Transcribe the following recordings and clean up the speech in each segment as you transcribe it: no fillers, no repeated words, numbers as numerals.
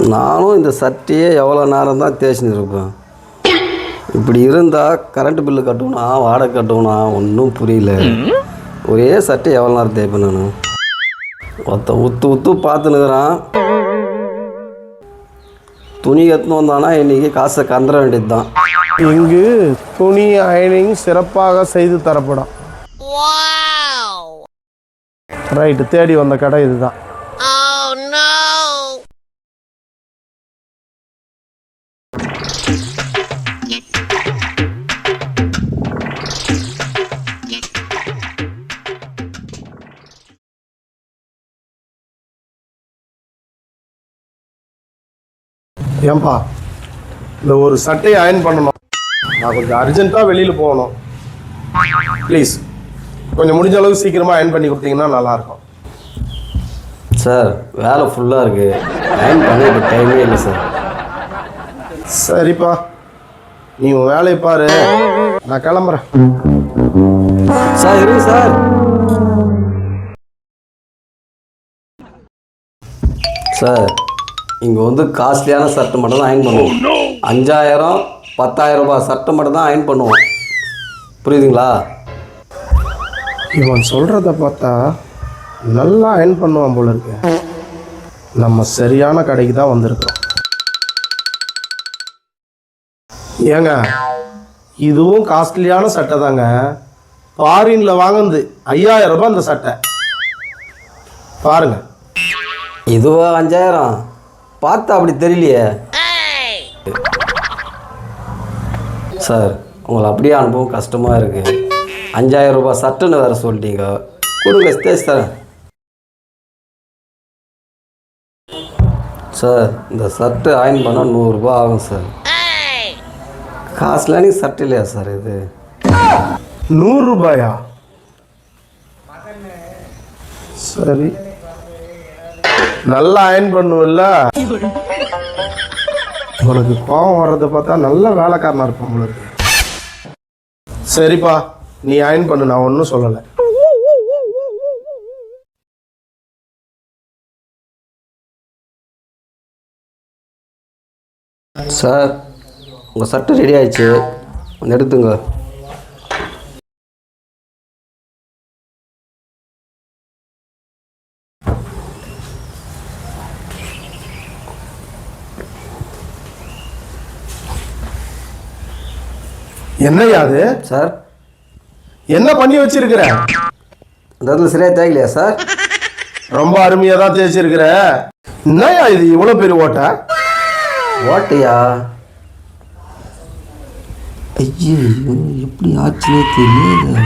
நானும் இந்த சட்டையே எவ்வளோ நேரம் தான் தேய்ச்சின்னு இருப்பேன். இப்படி இருந்தால் கரண்ட் பில்லு கட்டணும்னா வாடகை கட்டணும்னா ஒன்றும் புரியல. ஒரே சட்டை எவ்வளோ நேரம் தேய்ப்பேன் நான். ஒருத்த உத்து பார்த்துன்னுக்குறான். துணி எடுத்துன்னு வந்தானா இன்றைக்கி காசை கந்துட வேண்டியது தான். இங்கு துணி அயனிங் சிறப்பாக செய்து தரப்படும். ரைட்டு, தேடி வந்த கடை இதுதான். ஏன்பா, இந்த ஒரு சட்டையை அயன் பண்ணணும். நான் கொஞ்சம் அர்ஜென்ட்டாக வெளியில் போகணும். ப்ளீஸ் கொஞ்சம் முடிஞ்ச அளவுக்கு சீக்கிரமாக அயன் பண்ணி கொடுத்தீங்கன்னா நல்லாயிருக்கும். சார் வேலை ஃபுல்லாக இருக்குது, அயன் பண்ண இப்போ டைமே இல்லை சார். சரிப்பா, நீ உன் வேலையை பாரு, நான் கிளம்புறேன். சார் இருங்க சார். சார் இங்கே வந்து காஸ்ட்லியான சட்டை மட்டும் தான் அயன் பண்ணுவோம். 5000 10,000 ரூபாய் சட்டை மட்டும் தான் அயன் பண்ணுவோம். புரியுதுங்களா? இவன் சொல்கிறத பார்த்தா நல்லா அயன் பண்ணுவான் போல இருக்கு. நம்ம சரியான கடைக்கு தான் வந்திருக்கோம். ஏங்க, இதுவும் காஸ்ட்லியான சட்டை தாங்க. ஃபாரினில் வாங்குது 5000 ரூபாய் இந்த சட்டை. பாருங்க. இதுவா 5000? பார்த்தா அப்படி தெரியலையே சார். உங்களை அப்படியே அனுபவம் கஷ்டமாக இருக்குது. 5000 ரூபாய் சட்டுன்னு வேறு சொல்லிட்டீங்க. கொடுங்க தேய்ச்சி தரேன் சார். இந்த சட்டை அயன் பண்ணால் 100 ரூபாய் ஆகும் சார். காசுலாம் சட்டை இல்லையா சார் இது? 100 ரூபாயா? சரி, நல்லா அயன் பண்ணுவல்ல. உனக்கு கோவம் வர்றதை பார்த்தா நல்ல வேலைக்காரனா இருப்பான் உங்களுக்கு. சரிப்பா, நீ அயன் பண்ணு, நான் ஒன்றும் சொல்லலை. சார் உங்கள் சட்டை ரெடி ஆயிடுச்சு, கொஞ்சம் எடுத்துங்க. என்னையா அது? சார் என்ன பண்ணி வச்சிருக்கிற? அந்த இடத்துல சரியாக தேய்க்கலையா சார்? ரொம்ப அருமையாக தான் தேய்ச்சிருக்கிற. என்னையா இது இவ்வளோ பெரிய ஓட்டை? ஓட்டையா? ஐயோ, எப்படி ஆச்சுன்னே தெரியல.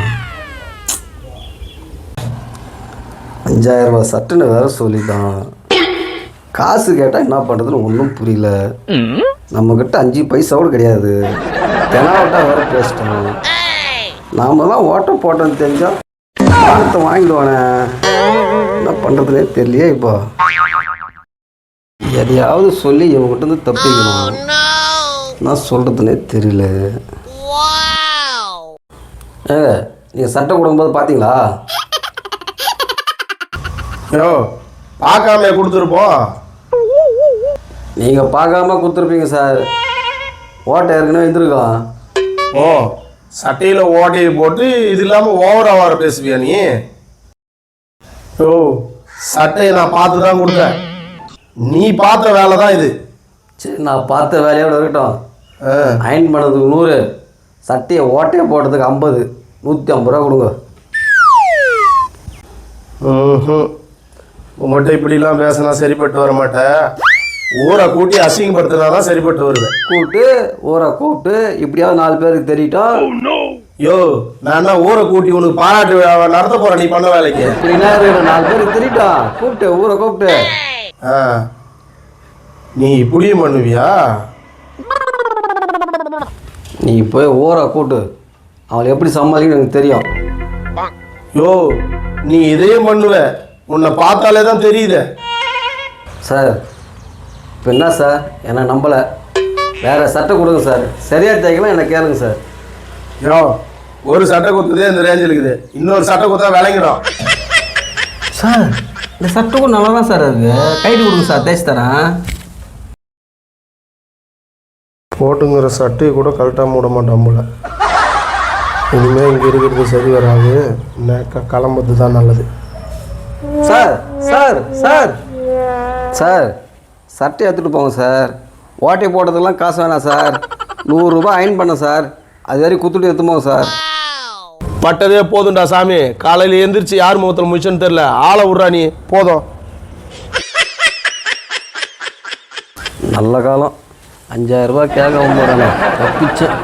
5000 ரூபாய் சட்டுன்னு வேற சொல்லிட்டான். காசு கேட்டால் என்ன பண்ணுறதுன்னு ஒன்றும் புரியல. நம்மக்கிட்ட 5 பைசா கூட கிடையாது. தெனாவட்டா வேறு பேசிட்டோம். நாம தான் ஓட்ட போட்டோன்னு தெரிஞ்சால் பணத்தை வாங்கிடுவானே. என்ன பண்ணுறதுனே தெரியலையே. இப்போ எதையாவது சொல்லி இவங்ககிட்ட இருந்து தப்பிக்கணும். நான் சொல்கிறதுனே தெரியல. நீங்கள் சட்டை கொடுக்கும்போது பார்த்தீங்களா? யோ, பார்க்காம கொடுத்துருப்போம். நீங்கள் பார்க்காம கொடுத்துருப்பீங்க சார். ஓட்டை ஏற்கனவே வந்துருக்கோம். ஓ, சட்டையில் ஓட்டையை போட்டு இது இல்லாமல் ஓவரா வர பேசுவியா நீ? ஓ, சட்டையை நான் பார்த்து தான் கொடுத்தேன். நீ பார்த்த வேலை தான் இது. சரி, நான் பார்த்த வேலையோடு இருக்கட்டும். அயன் பண்ணதுக்கு 100, சட்டையை ஓட்டையை போட்டதுக்கு 50, 150 ரூபா கொடுங்க. உங்கள்கிட்ட இப்படிலாம் பேசினா சரிப்பட்டு வர மாட்டேன். ஊரை கூட்டி அசிங்கப்படுத்தினா தான் சரிப்பட்டு வருவேன். கூப்பிட்டு ஊரை கூப்பிட்டு இப்படியாவது 4 பேருக்கு தெரியட்டும். யோ, நான் ஊரை கூட்டி உனக்கு பாராட்டு நடத்த போறேன். நீ பண்ண வேலைக்கு இப்படின்னா 4 பேருக்கு தெரியட்டும். கூப்பிட்டு ஊரை கூப்பிட்டு. நீ இப்படியும் பண்ணுவியா? நீ போய் ஊரை கூப்பிட்டு அவளை எப்படி சமாளிக்கணும் எனக்கு தெரியும். யோ, நீ இதையும் பண்ணுவ, உன்னை பார்த்தாலே தான் தெரியுது. சார் இப்போ என்ன சார், என்ன நம்பலை, வேறு சட்டை கொடுங்க சார். சரியாக தைக்கலாம் என்ன கேளுங்க சார். யோ, ஒரு சட்டை கொடுத்ததே இந்த ரேஞ்சில் இருக்குது. இன்னொரு சட்டை கொடுத்தா விளங்கிடும். சார் இந்த சட்டை கூட நல்லா தான் சார் இருக்குது. கைட்டு கொடுங்க சார், தேய்ச்சி தரேன். போட்டுங்கிற சட்டையை கூட கழட்டாம விட மாட்டான் போல. இனிமேல் இங்கே இருக்கிறது சரி வராது, கிளம்புறது தான் நல்லது. சார் சார் சார் சார் சட்டை எடுத்துகிட்டு போங்க சார். ஓட்டை போட்டதுக்கெல்லாம் காசு வேணாம் சார். 100 ரூபாய் அயன் பண்ண சார். அது வரைக்கும் குத்துட்டு எடுத்துமோங்க சார். பட்டதே போதும்டா சாமி. காலையில் எந்திரிச்சு யார் முகத்தில் முடிச்சுன்னு தெரில, ஆளை விட்றா நீ போதும். நல்ல காலம் 5000 ரூபாய் கேட்க போகிறேன், தப்பிச்சேன்.